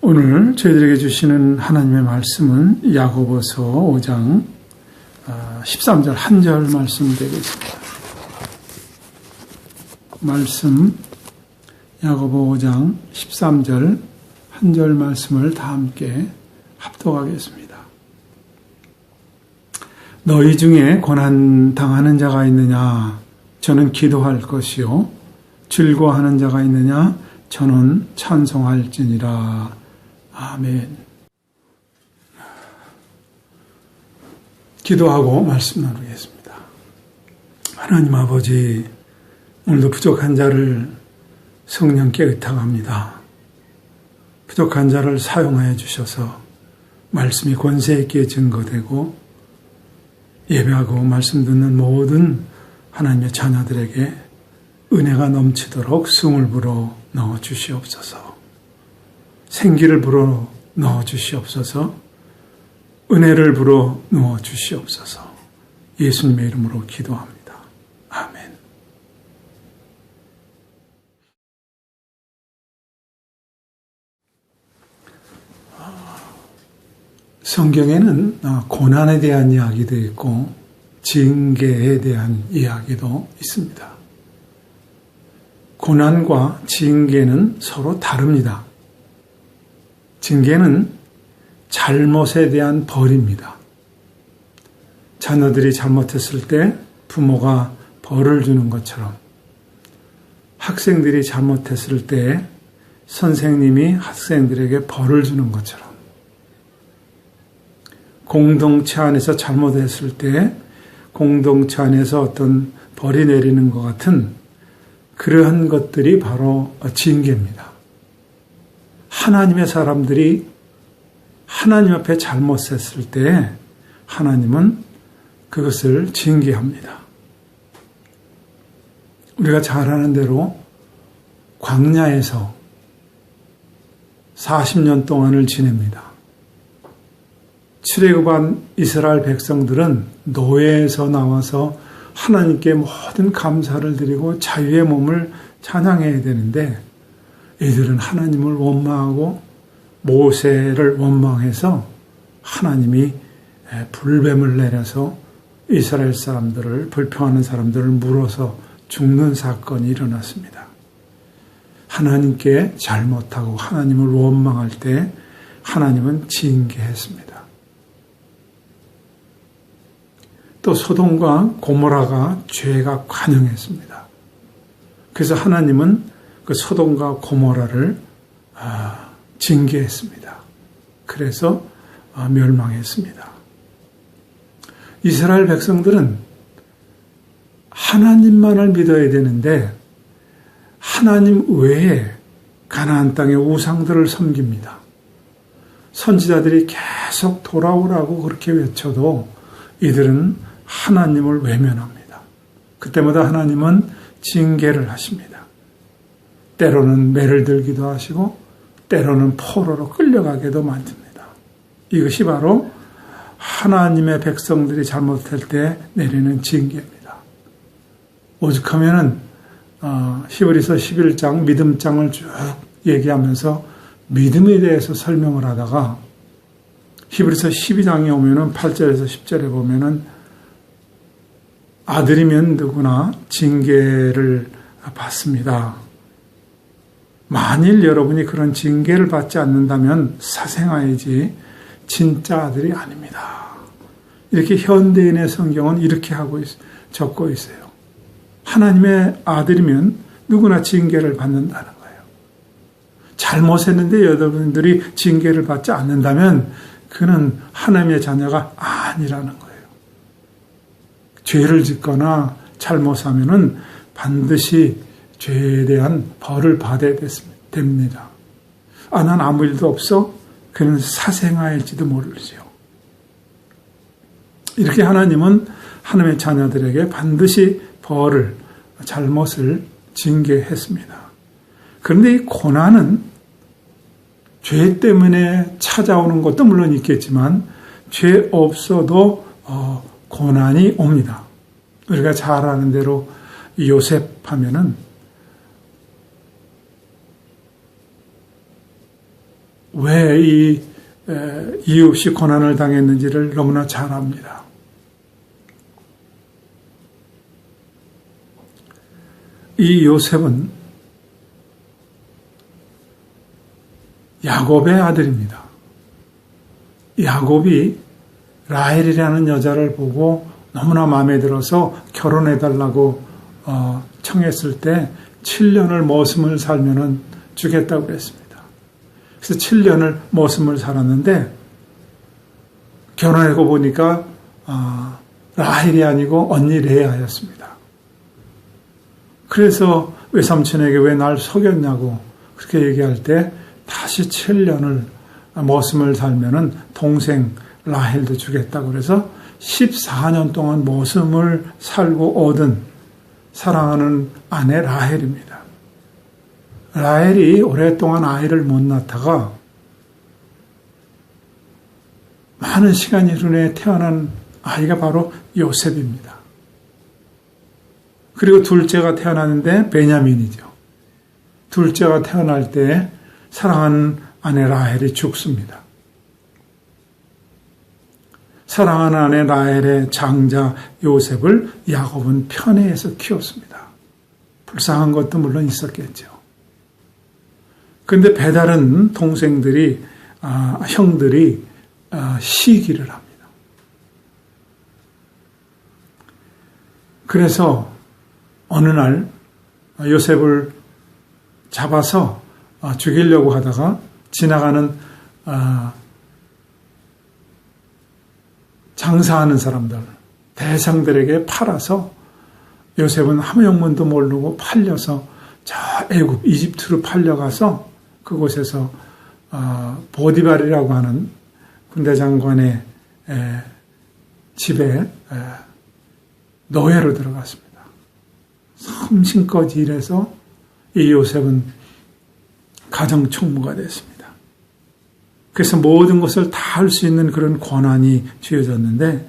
오늘 저희들에게 주시는 하나님의 말씀은 야고보서 5장 13절 한 절 말씀 되겠습니다. 말씀 야고보 5장 13절 한 절 말씀을 다 함께 합독하겠습니다. 너희 중에 고난 당하는 자가 있느냐? 저는 기도할 것이요. 즐거워하는 자가 있느냐? 저는 찬송할지니라. 아멘. 기도하고 말씀 나누겠습니다. 하나님 아버지, 오늘도 부족한 자를 성령께 의탁합니다. 부족한 자를 사용하여 주셔서 말씀이 권세 있게 증거되고 예배하고 말씀 듣는 모든 하나님의 자녀들에게 은혜가 넘치도록 숨을 불어 넣어 주시옵소서. 생기를 불어 넣어 주시옵소서. 은혜를 불어 넣어 주시옵소서. 예수님의 이름으로 기도합니다. 아멘. 성경에는 고난에 대한 이야기도 있고 징계에 대한 이야기도 있습니다. 고난과 징계는 서로 다릅니다. 징계는 잘못에 대한 벌입니다. 자녀들이 잘못했을 때 부모가 벌을 주는 것처럼, 학생들이 잘못했을 때 선생님이 학생들에게 벌을 주는 것처럼, 공동체 안에서 잘못했을 때 공동체 안에서 어떤 벌이 내리는 것 같은 그러한 것들이 바로 징계입니다. 하나님의 사람들이 하나님 앞에 잘못했을 때 하나님은 그것을 징계합니다. 우리가 잘 아는 대로 광야에서 40년 동안을 지냅니다. 출애굽한 이스라엘 백성들은 노예에서 나와서 하나님께 모든 감사를 드리고 자유의 몸을 찬양해야 되는데 이들은 하나님을 원망하고 모세를 원망해서 하나님이 불뱀을 내려서 이스라엘 사람들을, 불평하는 사람들을 물어서 죽는 사건이 일어났습니다. 하나님께 잘못하고 하나님을 원망할 때 하나님은 징계했습니다. 또 소돔과 고모라가 죄가 관영했습니다. 그래서 하나님은 그 소돔과 고모라를 징계했습니다. 그래서 멸망했습니다. 이스라엘 백성들은 하나님만을 믿어야 되는데 하나님 외에 가나안 땅의 우상들을 섬깁니다. 선지자들이 계속 돌아오라고 그렇게 외쳐도 이들은 하나님을 외면합니다. 그때마다 하나님은 징계를 하십니다. 때로는 매를 들기도 하시고 때로는 포로로 끌려가게도 만듭니다. 이것이 바로 하나님의 백성들이 잘못할 때 내리는 징계입니다. 오죽하면은 히브리서 11장 믿음장을 쭉 얘기하면서 믿음에 대해서 설명을 하다가 히브리서 12장에 오면은 8절에서 10절에 보면은 아들이면 누구나 징계를 받습니다. 만일 여러분이 그런 징계를 받지 않는다면 사생아이지 진짜 아들이 아닙니다. 이렇게 현대인의 성경은 이렇게 적고 있어요. 하나님의 아들이면 누구나 징계를 받는다는 거예요. 잘못했는데 여러분들이 징계를 받지 않는다면 그는 하나님의 자녀가 아니라는 거예요. 죄를 짓거나 잘못하면은 반드시 죄에 대한 벌을 받아야 됩니다. 난 아무 일도 없어? 그는 사생아일지도 모르죠. 이렇게 하나님은 하나님의 자녀들에게 반드시 벌을, 잘못을 징계했습니다. 그런데 이 고난은 죄 때문에 찾아오는 것도 물론 있겠지만 죄 없어도 고난이 옵니다. 우리가 잘 아는 대로 요셉 하면은 왜 이유 없이 고난을 당했는지를 너무나 잘 압니다. 이 요셉은 야곱의 아들입니다. 야곱이 라헬이라는 여자를 보고 너무나 마음에 들어서 결혼해달라고 청했을 때 7년을 머슴을 살면은 주겠다고 그랬습니다. 그래서 7년을 머슴을 살았는데 결혼하고 보니까 라헬이 아니고 언니 레아였습니다. 그래서 외삼촌에게 왜 날 속였냐고 그렇게 얘기할 때 다시 7년을 머슴을 살면은 동생 라헬도 주겠다고 그래서 14년 동안 머슴을 살고 얻은 사랑하는 아내 라헬입니다. 라헬이 오랫동안 아이를 못 낳다가 많은 시간이 흐르네 태어난 아이가 바로 요셉입니다. 그리고 둘째가 태어나는데 베냐민이죠. 둘째가 태어날 때 사랑하는 아내 라헬이 죽습니다. 사랑하는 아내 라헬의 장자 요셉을 야곱은 편애해서 키웠습니다. 불쌍한 것도 물론 있었겠죠. 그런데 배다른 동생들이 형들이 시기를 합니다. 그래서 어느 날 요셉을 잡아서 죽이려고 하다가 지나가는 장사하는 사람들, 대상들에게 팔아서 요셉은 아무 영문도 모르고 팔려서 저 애굽, 이집트로 팔려가서 그곳에서 보디발이라고 하는 군대 장관의 집에 노예로 들어갔습니다. 섬신껏 일해서 이 요셉은 가정총무가 됐습니다. 그래서 모든 것을 다 할 수 있는 그런 권한이 쥐어졌는데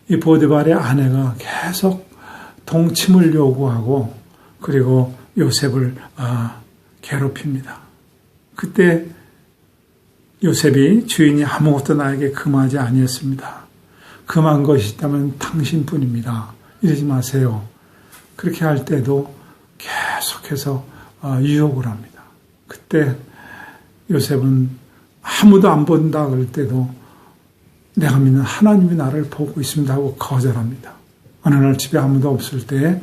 이 보디발의 아내가 계속 동침을 요구하고 그리고 요셉을 괴롭힙니다. 그때 요셉이 주인이 아무것도 나에게 금하지 아니었습니다. 금한 것이 있다면 당신뿐입니다. 이러지 마세요. 그렇게 할 때도 계속해서 유혹을 합니다. 그때 요셉은 아무도 안 본다 그럴 때도 내가 믿는 하나님이 나를 보고 있습니다 하고 거절합니다. 어느 날 집에 아무도 없을 때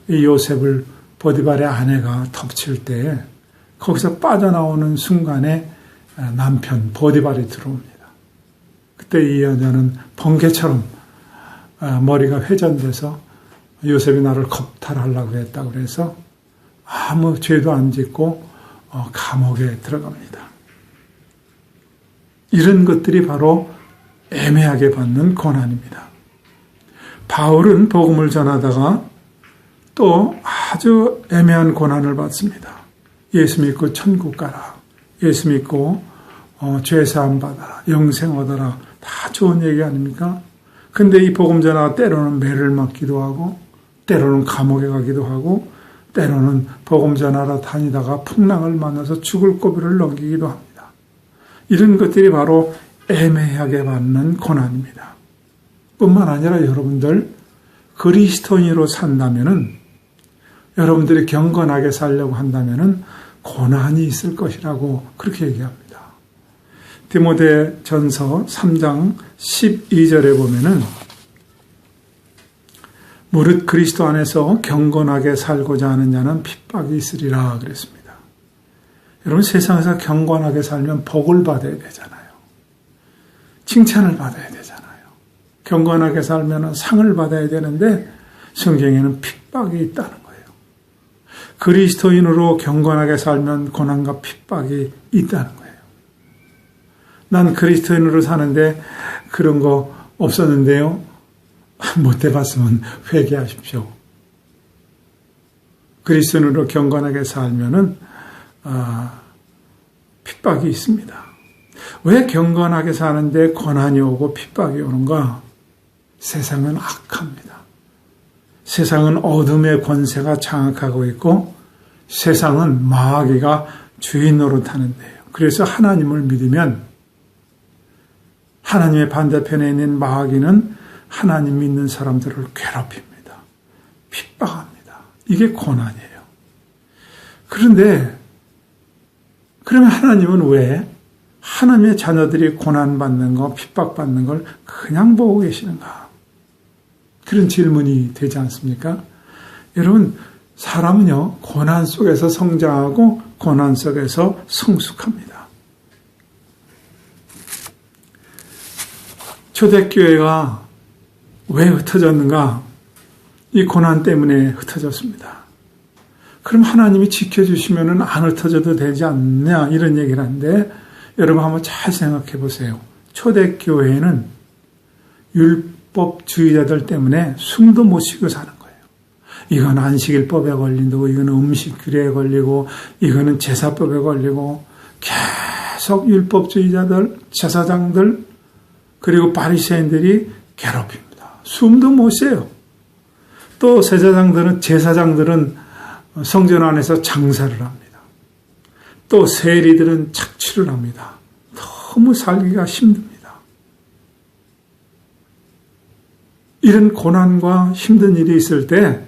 이 요셉을 보디발의 아내가 덮칠 때 거기서 빠져나오는 순간에 남편 보디발이 들어옵니다. 그때 이 여자는 번개처럼 머리가 회전돼서 요셉이 나를 겁탈하려고 했다고 그래서 아무 죄도 안 짓고 감옥에 들어갑니다. 이런 것들이 바로 애매하게 받는 고난입니다. 바울은 복음을 전하다가 또 아주 애매한 고난을 받습니다. 예수 믿고 천국 가라. 예수 믿고 죄사함 받아라. 영생 얻어라. 다 좋은 얘기 아닙니까? 근데 이 복음 전하가 때로는 매를 맞기도 하고 때로는 감옥에 가기도 하고 때로는 복음 전하러 다니다가 풍랑을 만나서 죽을 고비를 넘기기도 합니다. 이런 것들이 바로 애매하게 받는 고난입니다. 뿐만 아니라 여러분들 그리스도인으로 산다면은 여러분들이 경건하게 살려고 한다면은 고난이 있을 것이라고 그렇게 얘기합니다. 디모데전서 3장 12절에 보면은 무릇 그리스도 안에서 경건하게 살고자 하는 자는 핍박이 있으리라 그랬습니다. 여러분 세상에서 경건하게 살면 복을 받아야 되잖아요. 칭찬을 받아야 되잖아요. 경건하게 살면 상을 받아야 되는데 성경에는 핍박이 있다는 거예요. 그리스도인으로 경건하게 살면 고난과 핍박이 있다는 거예요. 난 그리스도인으로 사는데 그런 거 없었는데요. 못 해봤으면 회개하십시오. 그리스도인으로 경건하게 살면은 핍박이 있습니다. 왜 경건하게 사는데 고난이 오고 핍박이 오는가? 세상은 악합니다. 세상은 어둠의 권세가 장악하고 있고 세상은 마귀가 주인 노릇하는 데예요. 그래서 하나님을 믿으면 하나님의 반대편에 있는 마귀는 하나님 믿는 사람들을 괴롭힙니다. 핍박합니다. 이게 고난이에요. 그런데 그러면 하나님은 왜 하나님의 자녀들이 고난받는 거, 핍박받는 걸 그냥 보고 계시는가? 그런 질문이 되지 않습니까? 여러분, 사람은요, 고난 속에서 성장하고 고난 속에서 성숙합니다. 초대교회가 왜 흩어졌는가? 이 고난 때문에 흩어졌습니다. 그럼 하나님이 지켜주시면 안 흩어져도 되지 않냐? 이런 얘기를 하는데, 여러분 한번 잘 생각해 보세요. 초대교회는 율법주의자들 때문에 숨도 못 쉬고 사는 거예요. 이건 안식일법에 걸린다고, 이거는 음식규례에 걸리고, 이거는 제사법에 걸리고, 계속 율법주의자들, 제사장들, 그리고 바리새인들이 괴롭힙니다. 숨도 못 쉬어요. 또 제사장들은 성전 안에서 장사를 합니다. 또 세리들은 착취를 합니다. 너무 살기가 힘듭니다. 이런 고난과 힘든 일이 있을 때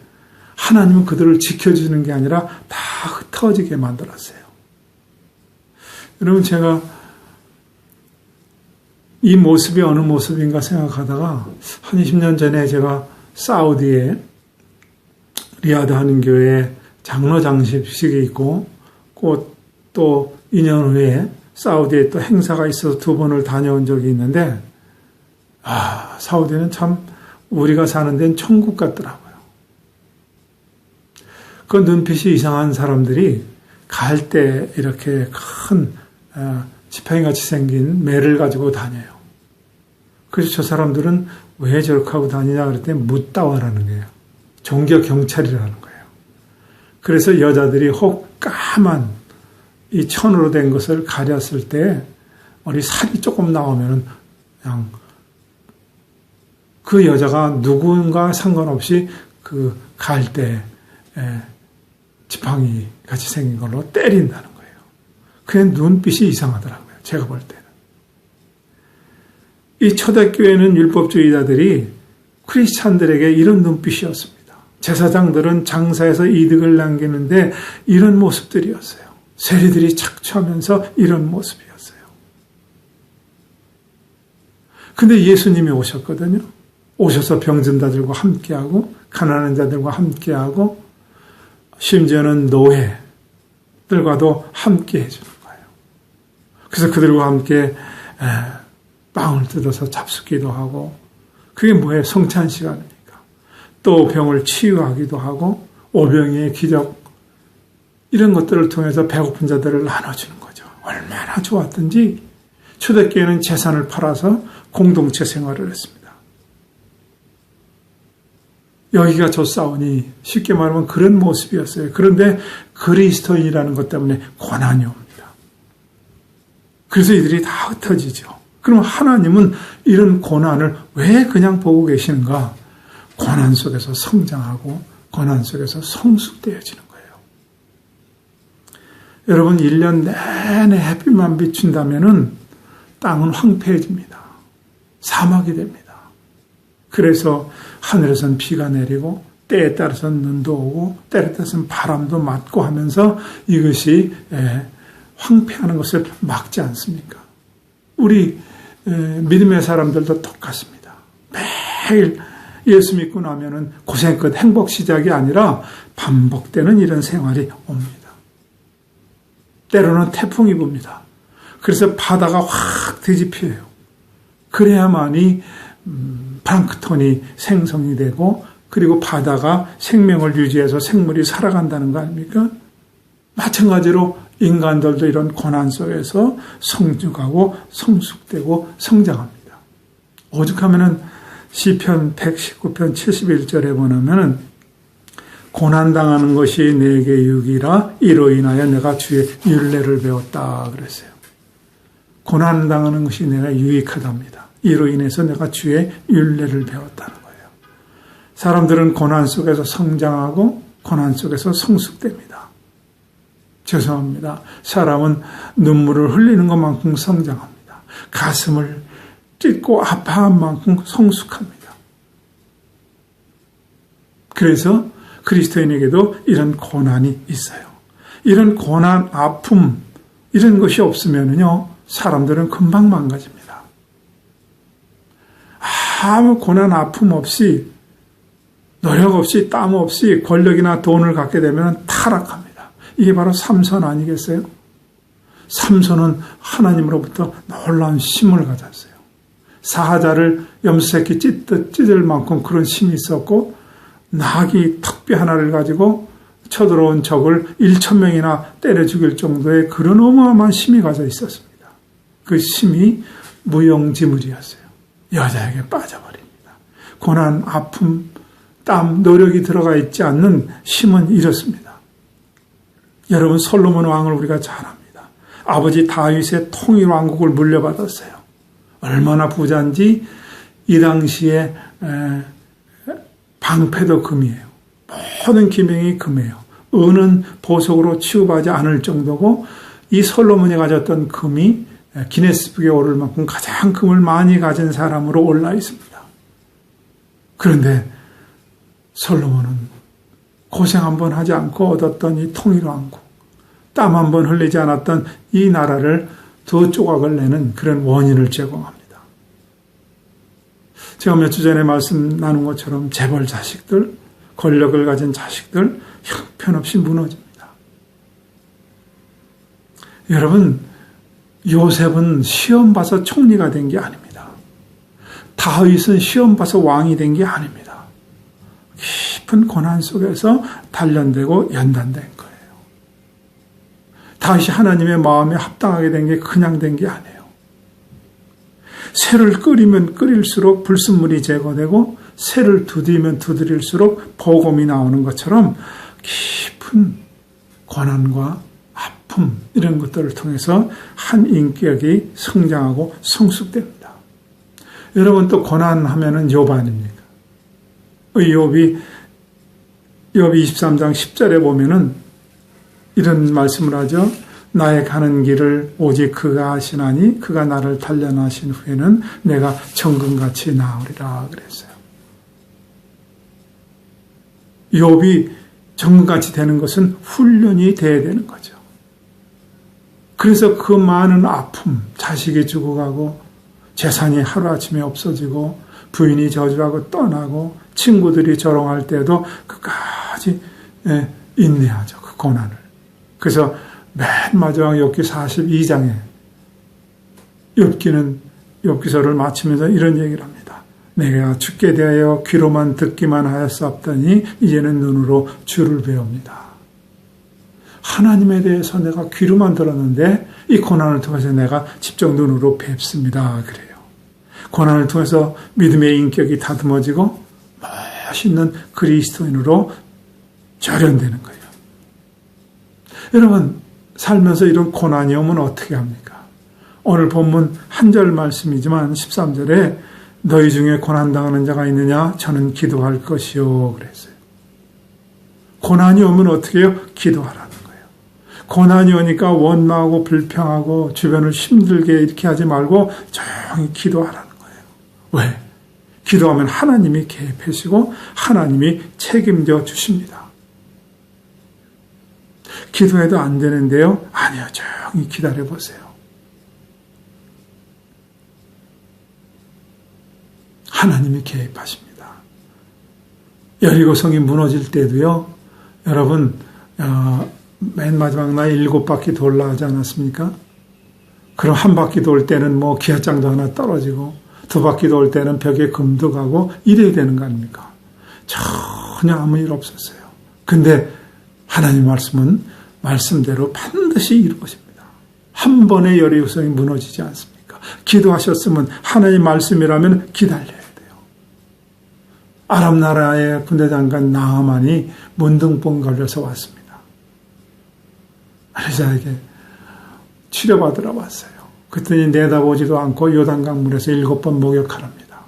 하나님은 그들을 지켜주는 게 아니라 다 흩어지게 만들었어요. 여러분, 제가 이 모습이 어느 모습인가 생각하다가 한 20년 전에 제가 사우디에 리야드 하는 교회에 장로 장식이 있고 또 2년 후에 사우디에 또 행사가 있어서 2번을 다녀온 적이 있는데, 사우디는 참 우리가 사는 데는 천국 같더라고요. 그 눈빛이 이상한 사람들이 갈 때 이렇게 큰 지팡이같이 생긴 매를 가지고 다녀요. 그래서 저 사람들은 왜 저렇게 하고 다니냐 그랬더니 무따와라는 거예요. 종교 경찰이라는 거예요. 그래서 여자들이 혹 까만 이 천으로 된 것을 가렸을 때 우리 살이 조금 나오면 그냥 그 여자가 누군가 상관없이 그 갈 때 지팡이 같이 생긴 걸로 때린다는 거예요. 그게 눈빛이 이상하더라고요. 제가 볼 때는. 이 초대교회는 율법주의자들이 크리스찬들에게 이런 눈빛이었습니다. 제사장들은 장사에서 이득을 남기는데 이런 모습들이었어요. 세리들이 착취하면서 이런 모습이었어요. 근데 예수님이 오셨거든요. 오셔서 병든 자들과 함께하고 가난한 자들과 함께하고 심지어는 노예들과도 함께 해주는 거예요. 그래서 그들과 함께 빵을 뜯어서 잡숫기도 하고, 그게 뭐예요? 성찬 시간입니까? 또 병을 치유하기도 하고 오병이의 기적, 이런 것들을 통해서 배고픈 자들을 나눠주는 거죠. 얼마나 좋았던지 초대교회는 재산을 팔아서 공동체 생활을 했습니다. 여기가 좋사오니, 쉽게 말하면 그런 모습이었어요. 그런데 그리스도인이라는 것 때문에 고난이 옵니다. 그래서 이들이 다 흩어지죠. 그럼 하나님은 이런 고난을 왜 그냥 보고 계시는가? 고난 속에서 성장하고 고난 속에서 성숙되어지는 거예요. 여러분, 1년 내내 햇빛만 비춘다면은 땅은 황폐해집니다. 사막이 됩니다. 그래서 하늘에선 비가 내리고 때에 따라서는 눈도 오고 때에 따라서는 바람도 맞고 하면서 이것이 황폐하는 것을 막지 않습니까? 우리 믿음의 사람들도 똑같습니다. 매일 예수 믿고 나면은 고생 끝 행복 시작이 아니라 반복되는 이런 생활이 옵니다. 때로는 태풍이 붑니다. 그래서 바다가 확 뒤집혀요. 그래야만이 플랑크톤이 생성이 되고, 그리고 바다가 생명을 유지해서 생물이 살아간다는 거 아닙니까? 마찬가지로 인간들도 이런 고난 속에서 성숙하고 성숙되고 성장합니다. 오죽하면은 시편 119편 71절에 보면 고난당하는 것이 내게 유익이라 이로 인하여 내가 주의 율례를 배웠다 그랬어요. 고난당하는 것이 내가 유익하답니다. 이로 인해서 내가 주의 율례를 배웠다는 거예요. 사람들은 고난 속에서 성장하고 고난 속에서 성숙됩니다. 죄송합니다. 사람은 눈물을 흘리는 것만큼 성장합니다. 가슴을 찢고 아파한 만큼 성숙합니다. 그래서 그리스도인에게도 이런 고난이 있어요. 이런 고난, 아픔, 이런 것이 없으면요, 사람들은 금방 망가집니다. 아무 고난, 아픔 없이, 노력 없이, 땀 없이 권력이나 돈을 갖게 되면 타락합니다. 이게 바로 삼손 아니겠어요? 삼손은 하나님으로부터 놀라운 힘을 가졌어요. 사자를 염소새끼 찢듯 찢을 만큼 그런 힘이 있었고, 나귀 턱뼈 하나를 가지고 쳐들어온 적을 1,000명이나 때려 죽일 정도의 그런 어마어마한 힘이 가져 있었습니다. 그 힘이 무용지물이었어요. 여자에게 빠져버립니다. 고난, 아픔, 땀, 노력이 들어가 있지 않는 힘은 이렇습니다. 여러분, 솔로몬 왕을 우리가 잘 압니다. 아버지 다윗의 통일 왕국을 물려받았어요. 얼마나 부자인지 이 당시에 방패도 금이에요. 모든 기명이 금이에요. 은은 보석으로 취급하지 않을 정도고 이 솔로몬이 가졌던 금이 기네스북에 오를 만큼 가장 금을 많이 가진 사람으로 올라 있습니다. 그런데 솔로몬은 고생 한번 하지 않고 얻었던 이 통일왕국, 땀 한번 흘리지 않았던 이 나라를 두 조각을 내는 그런 원인을 제공합니다. 제가 몇 주 전에 말씀 나눈 것처럼 재벌 자식들, 권력을 가진 자식들 형편없이 무너집니다. 여러분, 요셉은 시험 봐서 총리가 된 게 아닙니다. 다윗은 시험 봐서 왕이 된 게 아닙니다. 깊은 고난 속에서 단련되고 연단된 거예요. 다윗이 하나님의 마음에 합당하게 된 게 그냥 된 게 아니에요. 새를 끓이면 끓일수록 불순물이 제거되고 새를 두드리면 두드릴수록 복음이 나오는 것처럼 깊은 고난과 아픔 이런 것들을 통해서 한 인격이 성장하고 성숙됩니다. 여러분 또 고난하면은 욥 아닙니까? 욥이 23장 10절에 보면은 이런 말씀을 하죠. 나의 가는 길을 오직 그가 하시나니 그가 나를 단련하신 후에는 내가 정금같이 나으리라 그랬어요. 욥이 정금같이 되는 것은 훈련이 돼야 되는 거죠. 그래서 그 많은 아픔, 자식이 죽어가고 재산이 하루아침에 없어지고 부인이 저주하고 떠나고 친구들이 조롱할 때도 끝까지 인내하죠. 그 고난을. 그래서 맨 마지막 욥기 42장에 욥기서를 마치면서 이런 얘기를 합니다. 내가 죽게 대하여 귀로만 듣기만 하였사옵더니 이제는 눈으로 주를 배웁니다. 하나님에 대해서 내가 귀로만 들었는데 이 고난을 통해서 내가 직접 눈으로 뵙습니다. 그래요. 고난을 통해서 믿음의 인격이 다듬어지고 멋있는 그리스도인으로 절연되는 거예요. 여러분 살면서 이런 고난이 오면 어떻게 합니까? 오늘 본문 한 절 말씀이지만 13절에 너희 중에 고난당하는 자가 있느냐? 저는 기도할 것이요 그랬어요. 고난이 오면 어떻게 해요? 기도하라는 거예요. 고난이 오니까 원망하고 불평하고 주변을 힘들게 이렇게 하지 말고 조용히 기도하라는 거예요. 왜? 기도하면 하나님이 개입하시고 하나님이 책임져 주십니다. 기도해도 안 되는데요. 아니요. 조용히 기다려보세요. 하나님이 개입하십니다. 여리고성이 무너질 때도요. 여러분 맨 마지막 날 7바퀴 돌라 하지 않았습니까? 그럼 한 바퀴 돌 때는 뭐 기아장도 하나 떨어지고 2바퀴 돌 때는 벽에 금도 가고 이래야 되는 거 아닙니까? 전혀 아무 일 없었어요. 근데 하나님 말씀은 말씀대로 반드시 이루어집니다. 한 번에 여리고성이 무너지지 않습니까? 기도하셨으면 하나님 말씀이라면 기다려야 돼요. 아람 나라의 군대장관 나하만이 문둥병 걸려서 왔습니다. 엘리사에게 치료받으러 왔어요. 그랬더니 내다보지도 않고 요단강 물에서 7번 목욕하랍니다.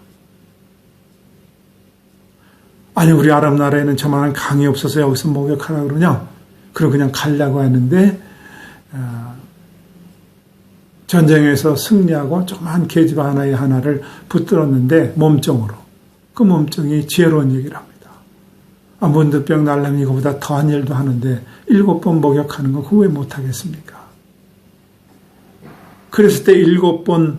아니 우리 아랍 나라에는 저만한 강이 없어서 여기서 목욕하라 그러냐? 그럼 그냥 가려고 했는데 전쟁에서 승리하고 조그만 계집 하나를 붙들었는데 몸종으로. 그 몸종이 지혜로운 얘기를 합니다. 문드병 날라면 이거보다 더한 일도 하는데 7번 목욕하는 거 그거 왜 못하겠습니까? 그랬을 때 7번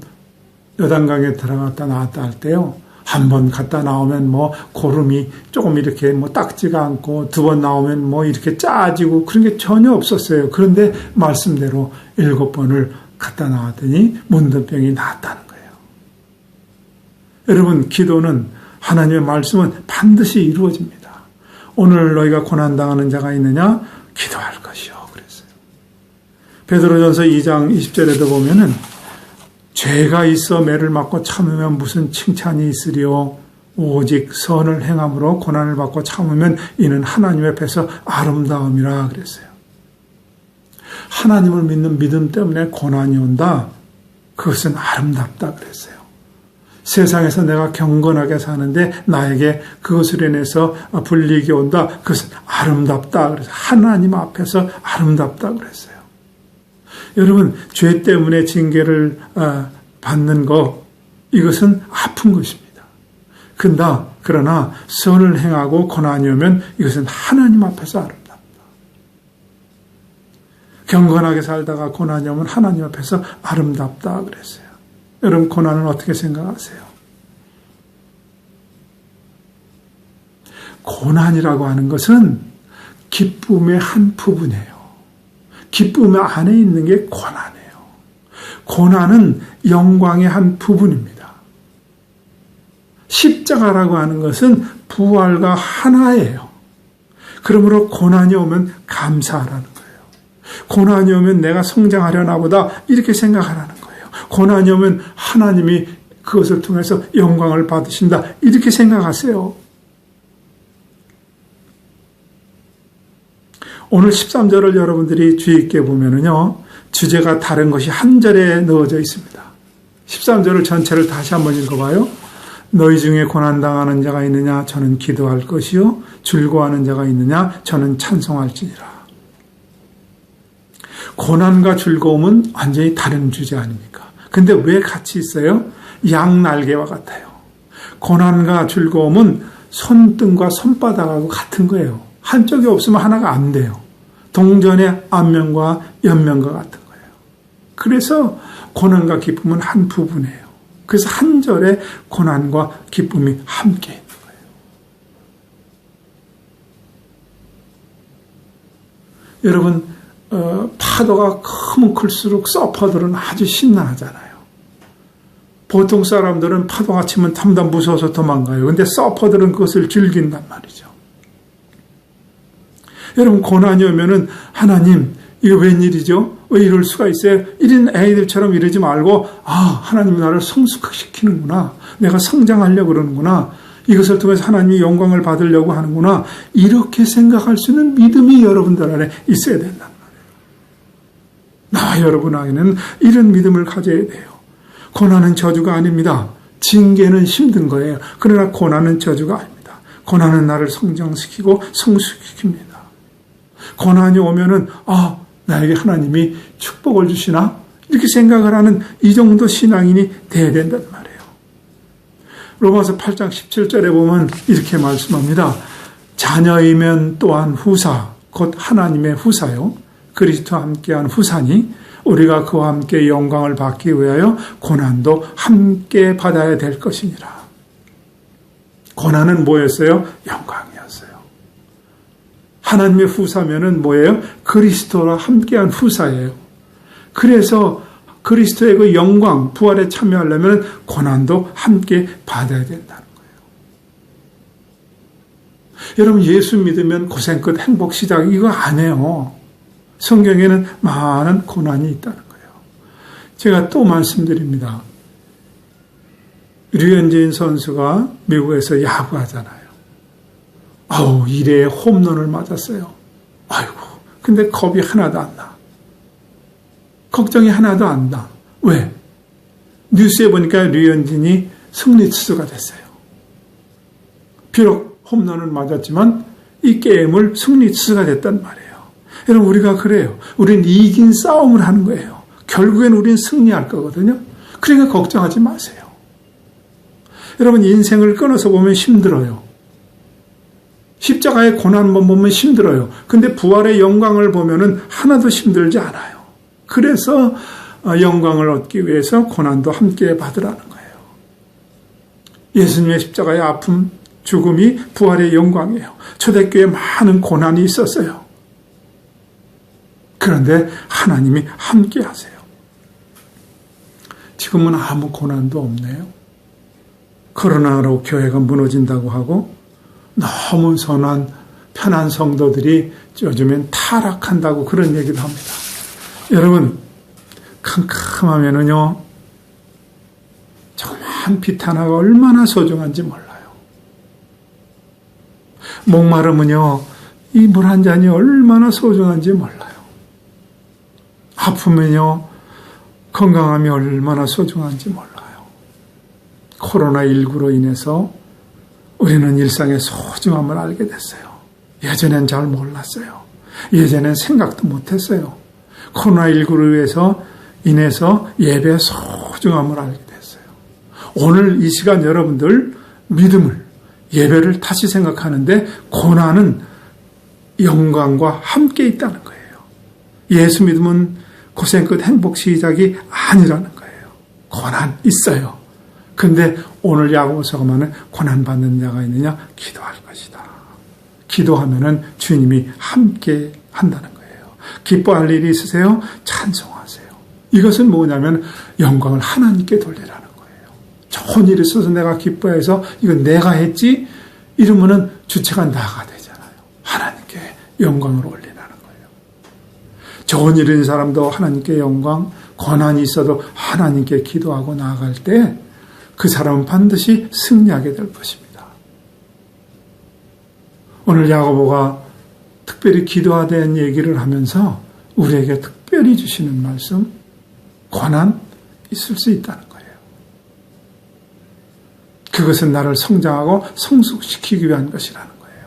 요단강에 들어갔다 나왔다 할 때요. 한 번 갔다 나오면 고름이 조금 이렇게 딱지가 않고 2번 나오면 이렇게 짜지고 그런 게 전혀 없었어요. 그런데 말씀대로 7번을 갔다 나왔더니 문드병이 나았다는 거예요. 여러분, 기도는 하나님의 말씀은 반드시 이루어집니다. 오늘 너희가 고난당하는 자가 있느냐? 기도할 것이요. 그랬어요. 베드로전서 2장 20절에도 보면은 죄가 있어 매를 맞고 참으면 무슨 칭찬이 있으리요. 오직 선을 행함으로 고난을 받고 참으면 이는 하나님 앞에서 아름다움이라 그랬어요. 하나님을 믿는 믿음 때문에 고난이 온다. 그것은 아름답다 그랬어요. 세상에서 내가 경건하게 사는데 나에게 그것을 인해서 불이익이 온다. 그것은 아름답다 그랬어요. 하나님 앞에서 아름답다 그랬어요. 여러분, 죄 때문에 징계를 받는 것, 이것은 아픈 것입니다. 그러나 선을 행하고 고난이 오면 이것은 하나님 앞에서 아름답다. 경건하게 살다가 고난이 오면 하나님 앞에서 아름답다 그랬어요. 여러분, 고난은 어떻게 생각하세요? 고난이라고 하는 것은 기쁨의 한 부분이에요. 기쁨 안에 있는 게 고난이에요. 고난은 영광의 한 부분입니다. 십자가라고 하는 것은 부활과 하나예요. 그러므로 고난이 오면 감사하라는 거예요. 고난이 오면 내가 성장하려나 보다 이렇게 생각하라는 거예요. 고난이 오면 하나님이 그것을 통해서 영광을 받으신다 이렇게 생각하세요. 오늘 13절을 여러분들이 주의 있게 보면은요, 주제가 다른 것이 한 절에 넣어져 있습니다. 13절을 전체를 다시 한번 읽어봐요. 너희 중에 고난당하는 자가 있느냐? 저는 기도할 것이요. 즐거워하는 자가 있느냐? 저는 찬송할지니라. 고난과 즐거움은 완전히 다른 주제 아닙니까? 근데 왜 같이 있어요? 양날개와 같아요. 고난과 즐거움은 손등과 손바닥하고 같은 거예요. 한쪽이 없으면 하나가 안 돼요. 동전의 앞면과 옆면과 같은 거예요. 그래서 고난과 기쁨은 한 부분이에요. 그래서 한 절에 고난과 기쁨이 함께 있는 거예요. 여러분, 파도가 크면 클수록 서퍼들은 아주 신나하잖아요. 보통 사람들은 파도가 치면 탐담 무서워서 도망가요. 근데 서퍼들은 그것을 즐긴단 말이죠. 여러분, 고난이 오면은 하나님, 이거 웬일이죠? 왜 이럴 수가 있어요? 이런 애들처럼 이러지 말고, 하나님이 나를 성숙시키는구나. 내가 성장하려고 그러는구나. 이것을 통해서 하나님이 영광을 받으려고 하는구나. 이렇게 생각할 수 있는 믿음이 여러분들 안에 있어야 된단 말이에요. 나와 여러분 안에는 이런 믿음을 가져야 돼요. 고난은 저주가 아닙니다. 징계는 힘든 거예요. 그러나 고난은 저주가 아닙니다. 고난은 나를 성장시키고 성숙시킵니다. 고난이 오면은 나에게 하나님이 축복을 주시나? 이렇게 생각을 하는 이 정도 신앙인이 돼야 된단 말이에요. 로마서 8장 17절에 보면 이렇게 말씀합니다. 자녀이면 또한 후사, 곧 하나님의 후사요. 그리스도와 함께한 후사니 우리가 그와 함께 영광을 받기 위하여 고난도 함께 받아야 될 것이니라. 고난은 뭐였어요? 영광이었어요. 하나님의 후사면은 뭐예요? 그리스도와 함께한 후사예요. 그래서 그리스도의 그 영광, 부활에 참여하려면 고난도 함께 받아야 된다는 거예요. 여러분, 예수 믿으면 고생 끝 행복 시작 이거 안 해요. 성경에는 많은 고난이 있다는 거예요. 제가 또 말씀드립니다. 류현진 선수가 미국에서 야구하잖아요. 1회에 홈런을 맞았어요. 아이고, 근데 겁이 하나도 안 나. 걱정이 하나도 안 나. 왜? 뉴스에 보니까 류현진이 승리 투수가 됐어요. 비록 홈런을 맞았지만 이 게임을 승리 투수가 됐단 말이에요. 여러분, 우리가 그래요. 우린 이긴 싸움을 하는 거예요. 결국엔 우린 승리할 거거든요. 그러니까 걱정하지 마세요. 여러분, 인생을 끊어서 보면 힘들어요. 십자가의 고난만 보면 힘들어요. 근데 부활의 영광을 보면은 하나도 힘들지 않아요. 그래서 영광을 얻기 위해서 고난도 함께 받으라는 거예요. 예수님의 십자가의 아픔, 죽음이 부활의 영광이에요. 초대교회에 많은 고난이 있었어요. 그런데 하나님이 함께 하세요. 지금은 아무 고난도 없네요. 코로나로 교회가 무너진다고 하고 너무 선한 편한 성도들이 요즘엔 타락한다고 그런 얘기도 합니다. 여러분, 캄캄하면은요, 조그만 빛 하나가 얼마나 소중한지 몰라요. 목마르면요, 이 물 한 잔이 얼마나 소중한지 몰라요. 아프면요, 건강함이 얼마나 소중한지 몰라요. 코로나19로 인해서 우리는 일상의 소중함을 알게 됐어요. 예전엔 잘 몰랐어요. 예전엔 생각도 못했어요. 코로나19로 인해서 예배의 소중함을 알게 됐어요. 오늘 이 시간 여러분들 믿음을, 예배를 다시 생각하는데 고난은 영광과 함께 있다는 거예요. 예수 믿음은 고생 끝 행복 시작이 아니라는 거예요. 고난 있어요. 근데 오늘 야고보서가 말하는 고난받는 자가 있느냐? 기도할 것이다. 기도하면은 주님이 함께 한다는 거예요. 기뻐할 일이 있으세요? 찬송하세요. 이것은 뭐냐면 영광을 하나님께 돌리라는 거예요. 좋은 일이 있어서 내가 기뻐해서 이건 내가 했지? 이러면은 주체가 나가 되잖아요. 하나님께 영광을 올리라는 거예요. 좋은 일이 있는 사람도 하나님께 영광, 고난이 있어도 하나님께 기도하고 나아갈 때 그 사람은 반드시 승리하게 될 것입니다. 오늘 야고보가 특별히 기도하다는 얘기를 하면서 우리에게 특별히 주시는 말씀, 고난 있을 수 있다는 거예요. 그것은 나를 성장하고 성숙시키기 위한 것이라는 거예요.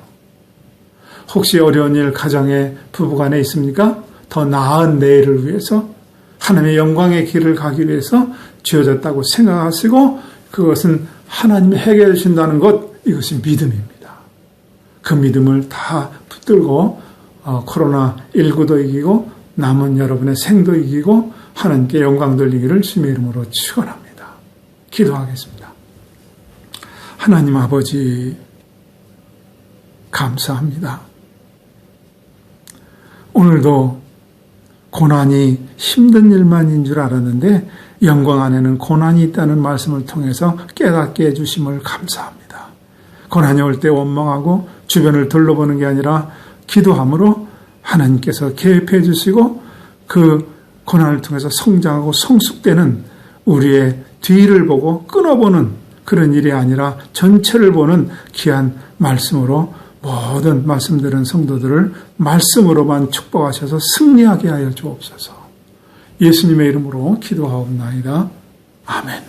혹시 어려운 일 가정에 부부간에 있습니까? 더 나은 내일을 위해서 하나님의 영광의 길을 가기 위해서 주어졌다고 생각하시고 그것은 하나님이 해결해 주신다는 것, 이것이 믿음입니다. 그 믿음을 다 붙들고 코로나19도 이기고 남은 여러분의 생도 이기고 하나님께 영광 돌리기를 주님의 이름으로 축원합니다. 기도하겠습니다. 하나님 아버지, 감사합니다. 오늘도 고난이 힘든 일만인 줄 알았는데 영광 안에는 고난이 있다는 말씀을 통해서 깨닫게 해주심을 감사합니다. 고난이 올 때 원망하고 주변을 둘러보는 게 아니라 기도함으로 하나님께서 개입해 주시고 그 고난을 통해서 성장하고 성숙되는 우리의 뒤를 보고 끊어보는 그런 일이 아니라 전체를 보는 귀한 말씀으로 모든 말씀 들은 성도들을 말씀으로만 축복하셔서 승리하게 하여 주옵소서. 예수님의 이름으로 기도하옵나이다. 아멘.